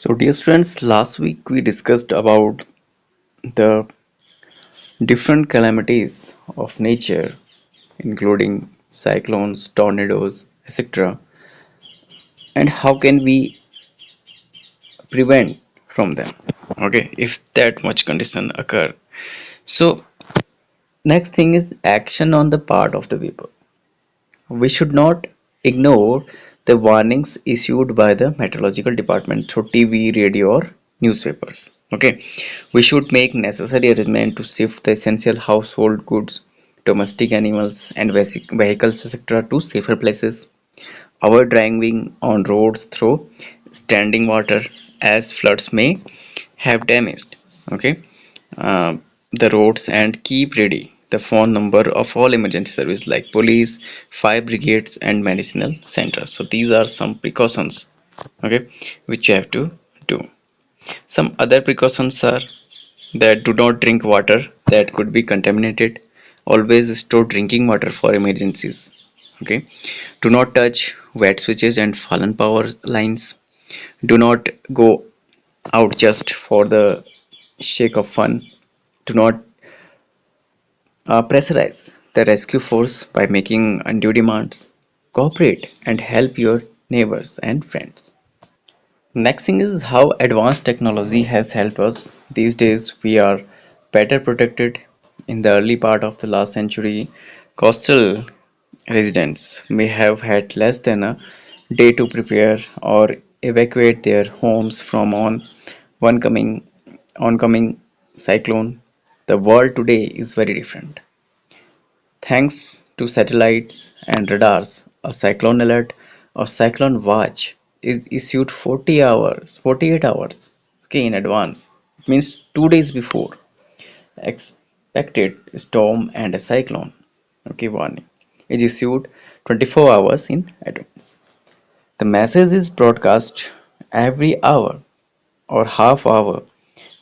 So, dear friends, last week we discussed about the different calamities of nature, including cyclones, tornadoes, etc., and how can we prevent from them. Okay, if that much condition occur. So, next thing is action on the part of the people. We should not ignore the warnings issued by the meteorological department through TV, radio, or newspapers. Okay, we should make necessary arrangement to shift the essential household goods, domestic animals, and vehicles, etc., to safer places. Avoid driving on roads through standing water, as floods may have damaged. Okay, uh, the roads, and keep ready the phone number of all emergency service like police, fire brigades, and medicinal centers. So these are some precautions, okay, which you have to do. Some other precautions are that do not drink water that could be contaminated. Always store drinking water for emergencies. Okay. Do not touch wet switches and fallen power lines. Do not go out just for the sake of fun. Do not pressurize the rescue force by making undue demands. Cooperate and help your neighbors and friends. Next thing is how advanced technology has helped us. These days we are better protected. In the early part of the last century, coastal residents may have had less than a day to prepare or evacuate their homes from one coming oncoming cyclone. The world today is very different. Thanks to satellites and radars, a cyclone alert or cyclone watch is issued 48 hours, okay, in advance. It means 2 days before expected storm and a cyclone, okay, warning is issued 24 hours in advance. The message is broadcast every hour or half hour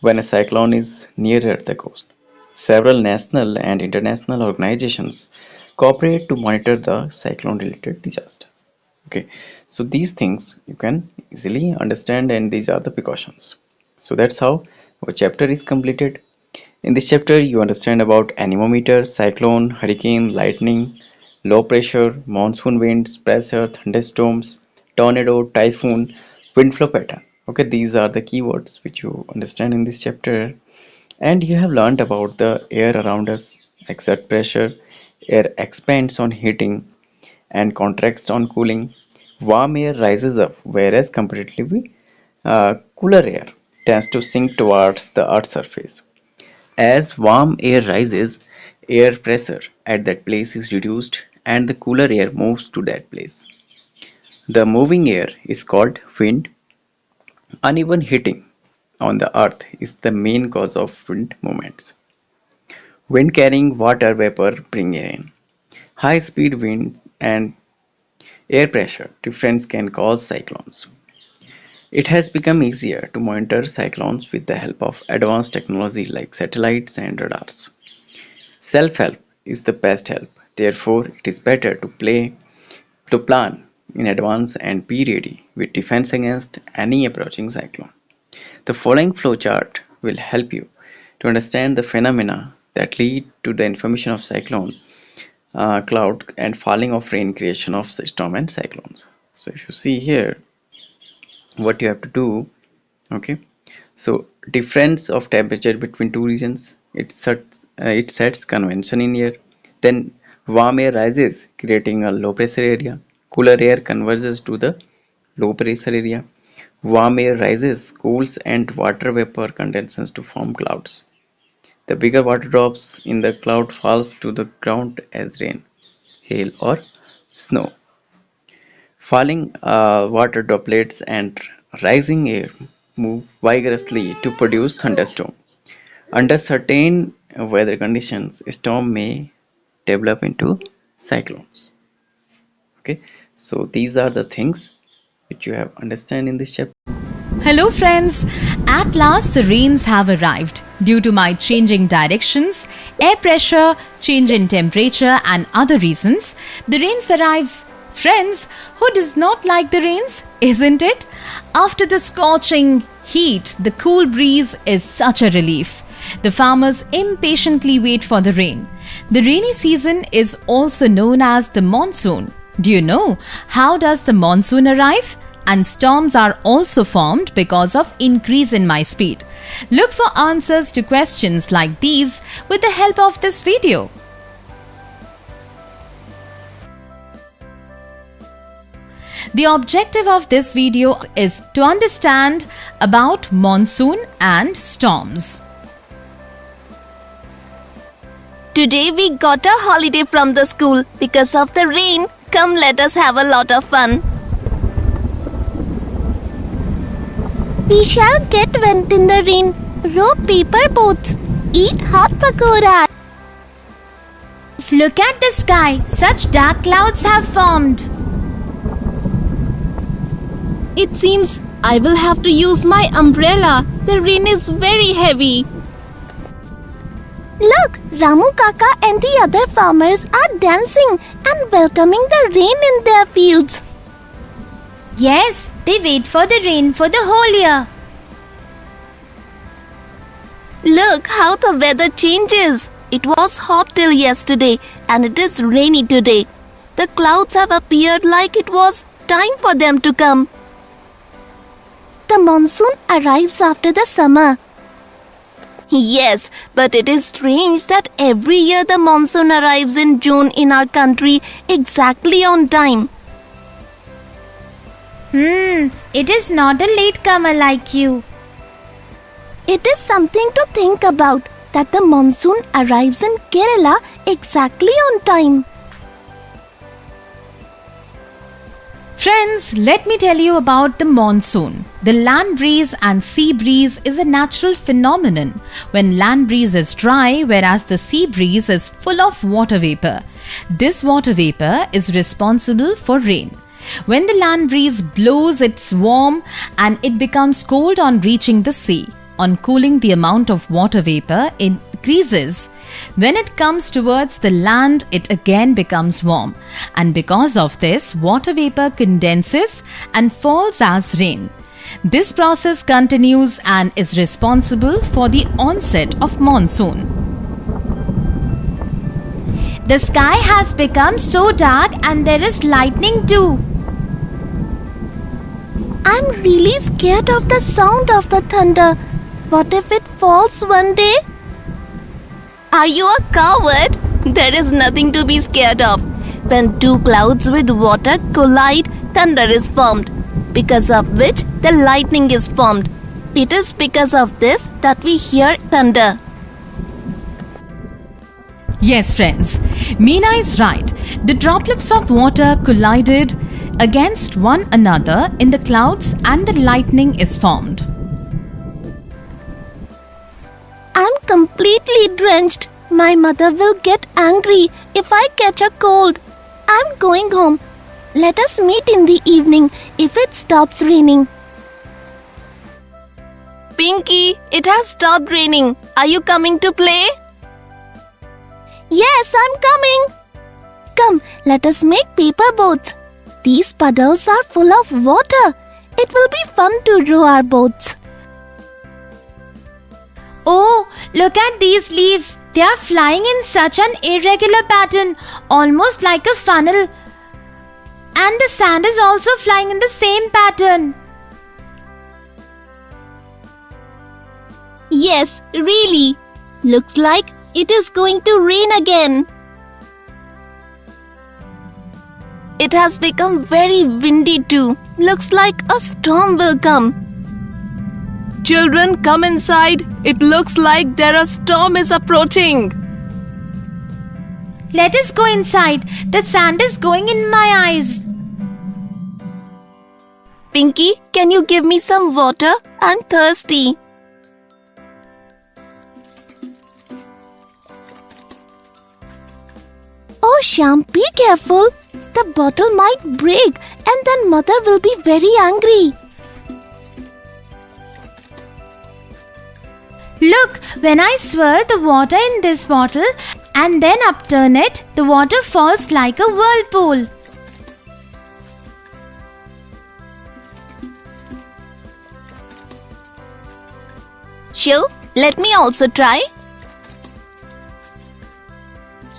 when a cyclone is nearer the coast. Several national and international organizations cooperate to monitor the cyclone related disasters. Okay, so these things you can easily understand, and these are the precautions. So that's how our chapter is completed. In this chapter, you understand about anemometer, cyclone, hurricane, lightning, low pressure, monsoon winds, pressure, thunderstorms, tornado, typhoon, wind flow pattern. Okay, these are the keywords which you understand in this chapter. And you have learned about the air around us, exert pressure, air expands on heating and contracts on cooling. Warm air rises up, whereas comparatively cooler air tends to sink towards the Earth's surface. As warm air rises, air pressure at that place is reduced and the cooler air moves to that place. The moving air is called wind. Uneven heating on the earth is the main cause of wind movements. Wind carrying water vapor bring in. High speed wind and air pressure difference can cause cyclones. It has become easier to monitor cyclones with the help of advanced technology like satellites and radars. Self-help is the best help. Therefore, it is better to plan in advance and be ready with defense against any approaching cyclone. The following flowchart will help you to understand the phenomena that lead to the information of cyclone, cloud, and falling of rain, creation of storm and cyclones. So, if you see here, what you have to do, okay. So, difference of temperature between two regions, it sets convention in air. Then warm air rises, creating a low pressure area. Cooler air converges to the low pressure area. Warm air rises, cools, and water vapor condenses to form clouds. The bigger water drops in the cloud falls to the ground as rain, hail, or snow. Falling water droplets and rising air move vigorously to produce thunderstorm. Under certain weather conditions, storm may develop into cyclones. Okay, so these are the things which you have understand in this chapter. Hello, friends. At last, the rains have arrived. Due to my changing directions, air pressure, change in temperature, and other reasons, the rains arrives Friends, who does not like the rains, isn't it? After the scorching heat, the cool breeze is such a relief. The farmers impatiently wait for the rain. The rainy season is also known as the monsoon. Do you know how does the monsoon arrive? And storms are also formed because of increase in my speed. Look for answers to questions like these with the help of this video. The objective of this video is to understand about monsoon and storms. Today we got a holiday from the school because of the rain. Come, let us have a lot of fun. We shall get wet in the rain, row paper boats, eat hot pakoras. Look at the sky. Such dark clouds have formed. It seems I will have to use my umbrella. The rain is very heavy. Look, Ramu Kaka and the other farmers are dancing and welcoming the rain in their fields. Yes, they wait for the rain for the whole year. Look how the weather changes. It was hot till yesterday and it is rainy today. The clouds have appeared like it was time for them to come. The monsoon arrives after the summer. Yes, but it is strange that every year the monsoon arrives in June in our country exactly on time. It is not a latecomer like you. It is something to think about that the monsoon arrives in Kerala exactly on time. Friends, let me tell you about the monsoon. The land breeze and sea breeze is a natural phenomenon when land breeze is dry whereas the sea breeze is full of water vapor. This water vapor is responsible for rain. When the land breeze blows, it's warm and it becomes cold on reaching the sea. On cooling, the amount of water vapor increases. When it comes towards the land, it again becomes warm. And because of this, water vapor condenses and falls as rain. This process continues and is responsible for the onset of monsoon. The sky has become so dark and there is lightning too. I'm really scared of the sound of the thunder. What if it falls one day? Are you a coward? There is nothing to be scared of. When two clouds with water collide, thunder is formed, because of which the lightning is formed. It is because of this that we hear thunder. Yes, friends, Meena is right. The droplets of water collided against one another in the clouds and the lightning is formed. I'm completely drenched. My mother will get angry if I catch a cold. I'm going home. Let us meet in the evening if it stops raining. Pinky, it has stopped raining. Are you coming to play? Yes, I'm coming. Come, let us make paper boats. These puddles are full of water. It will be fun to row our boats. Oh, look at these leaves. They are flying in such an irregular pattern, almost like a funnel. And the sand is also flying in the same pattern. Yes, really. Looks like it is going to rain again. It has become very windy too. Looks like a storm will come. Children, come inside. It looks like a storm is approaching. Let us go inside. The sand is going in my eyes. Pinky, can you give me some water? I'm thirsty. Oh, Shyam, be careful. The bottle might break and then mother will be very angry. Look, when I swirl the water in this bottle and then upturn it, the water falls like a whirlpool. Sure, let me also try.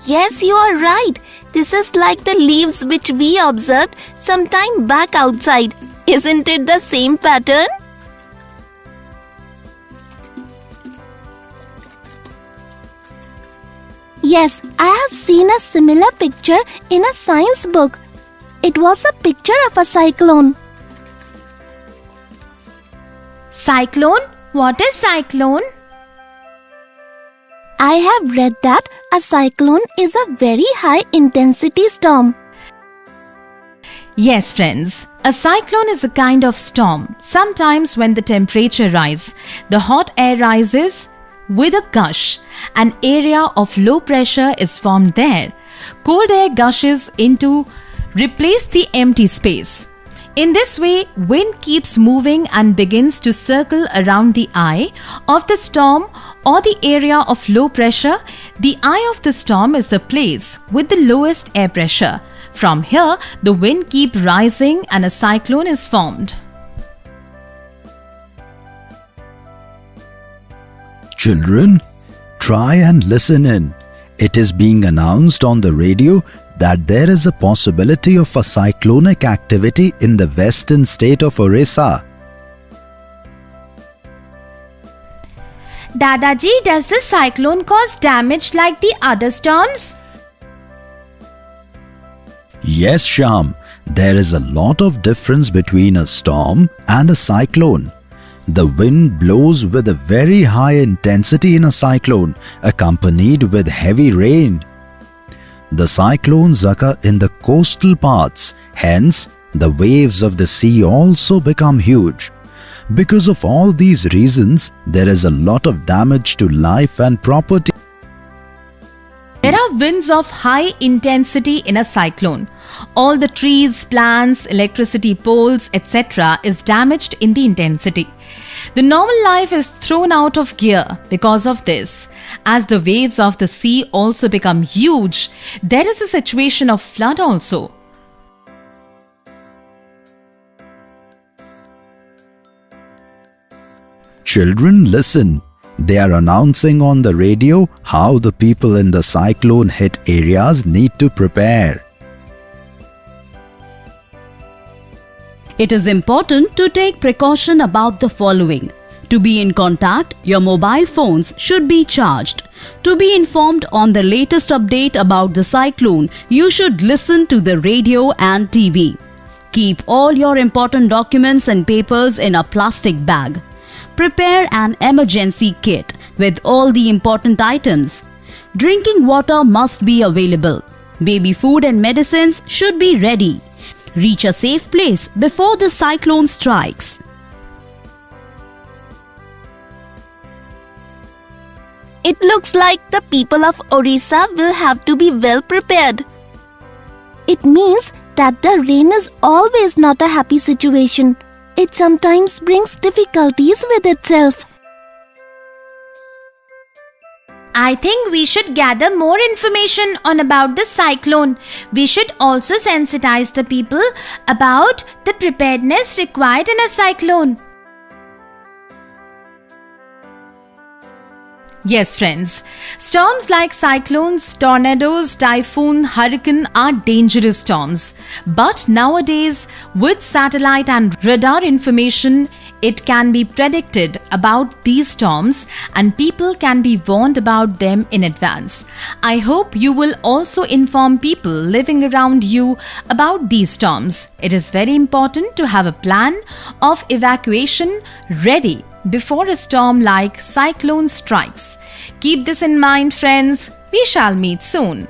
Yes, you are right. This is like the leaves which we observed some time back outside. Isn't it the same pattern? Yes, I have seen a similar picture in a science book. It was a picture of a cyclone. Cyclone? What is cyclone? I have read that a cyclone is a very high intensity storm. Yes, friends. A cyclone is a kind of storm. Sometimes when the temperature rises, the hot air rises with a gush. An area of low pressure is formed there. Cold air gushes in to replace the empty space. In this way, wind keeps moving and begins to circle around the eye of the storm or the area of low pressure. The eye of the storm is the place with the lowest air pressure. From here, the wind keeps rising and a cyclone is formed. Children, try and listen in. It is being announced on the radio that there is a possibility of a cyclonic activity in the western state of Orissa. Dadaji, does the cyclone cause damage like the other storms? Yes, Sham, there is a lot of difference between a storm and a cyclone. The wind blows with a very high intensity in a cyclone, accompanied with heavy rain. The cyclones occur in the coastal parts, hence the waves of the sea also become huge. Because of all these reasons, there is a lot of damage to life and property. There are winds of high intensity in a cyclone. All the trees, plants, electricity poles, etc. is damaged in the intensity. The normal life is thrown out of gear because of this. As the waves of the sea also become huge, there is a situation of flood also. Children, listen. They are announcing on the radio how the people in the cyclone hit areas need to prepare. It is important to take precaution about the following. To be in contact, your mobile phones should be charged. To be informed on the latest update about the cyclone, you should listen to the radio and TV. Keep all your important documents and papers in a plastic bag. Prepare an emergency kit with all the important items. Drinking water must be available. Baby food and medicines should be ready. Reach a safe place before the cyclone strikes. It looks like the people of Orissa will have to be well prepared. It means that the rain is always not a happy situation. It sometimes brings difficulties with itself. I think we should gather more information on about the cyclone. We should also sensitize the people about the preparedness required in a cyclone. Yes, friends. Storms like cyclones, tornadoes, typhoon, hurricane are dangerous storms. But nowadays, with satellite and radar information, it can be predicted about these storms and people can be warned about them in advance. I hope you will also inform people living around you about these storms. It is very important to have a plan of evacuation ready before a storm like cyclone strikes. Keep this in mind, friends. We shall meet soon.